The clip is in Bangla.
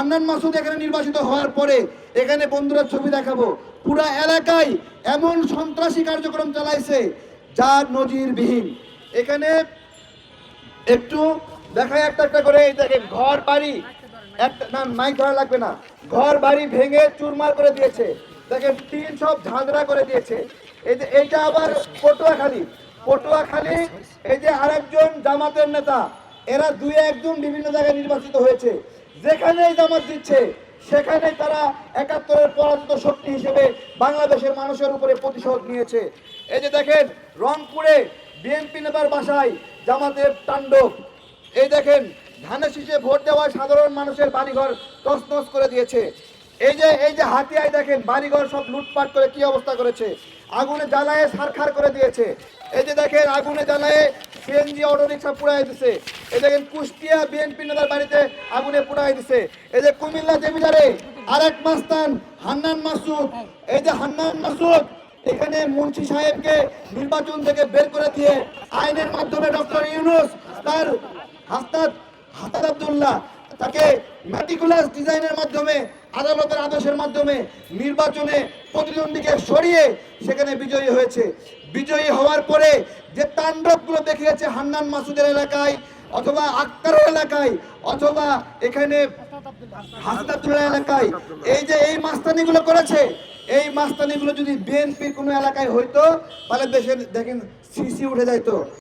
হান্নান মাসুদ এখানে নির্বাচিত হওয়ার পরে এখানে বন্ধুরা ছবি দেখাবো, পুরা এলাকায় এমন সন্ত্রাসী কার্যক্রম চালাইছে যার নজিরবিহীন। এখানে একটু দেখায় একটা একটা করে, এই দেখেন ঘর বাড়ি, একটা না মাইক ধরা লাগবে না, ঘর বাড়ি ভেঙে চুরমার করে দিয়েছে। দেখেন টিন সব ঝাঁঝরা করে দিয়েছে। এই যে এইটা আবার পটুয়াখালী, পটুয়াখালী এই যে আরেকজন জামাতের নেতা, এরা দুই একজন বিভিন্ন জায়গায় নির্বাচিত হয়েছে, যেখানেই জামাত দিচ্ছে সেখানে তারা ৭১-এর পরাজিত শক্তি হিসেবে বাংলাদেশের মানুষের উপরে প্রতিশোধ নিয়েছে। এই যে দেখেন রংপুরে বিএনপি নেতার বাসায় জামাতের তাণ্ডব। এই দেখেন ধানের শীষে ভোট দেওয়ায় সাধারণ মানুষের বাড়িঘর তছনছ করে দিয়েছে। এই যে হাতিয়ায় দেখেন বাড়িঘর সব লুটপাট করে কি অবস্থা করেছে, আগুনে জ্বালায় ছারখার করে দিয়েছে। এই যে দেখেন আগুনে জ্বালায় সিএনজি অটোরিকশা পুড়াই দিছে। এই দেখেন কুষ্টিয়া বিএনপি নেতার বাড়িতে আগুনে পুড়াই দিছে। এই যে কুমিল্লা দেবিদারে আরেক মাস্তান হান্নান মাসুদ, এই যে হান্নান মাসুদ এখানে মুন্সি সাহেবকে নির্বাচন থেকে বের করে দিয়ে আইনের মাধ্যমে ডক্টর ইউনূস তার হাসান আব্দুল্লাহ তাকে ম্যাটিকুলাস ডিজাইনের মাধ্যমে আদালতের আদেশের মাধ্যমে নির্বাচনে প্রতিদ্বন্দ্বীকে সরিয়ে সেখানে বিজয়ী হয়েছে। বিজয়ী হওয়ার পরে যে তাণ্ডবগুলো দেখিয়েছে হান্নান মাসুদের এলাকায় অথবা আক্তারের এলাকায় অথবা এখানে হাসান আব্দুল্লাহ এলাকায়, এই যে এই মাস্তানিগুলো করেছে, এই মাস্তানিগুলো যদি বিএনপির কোনো এলাকায় হইতো তাহলে দেশের দেখেন সিসি উঠে যাইতো।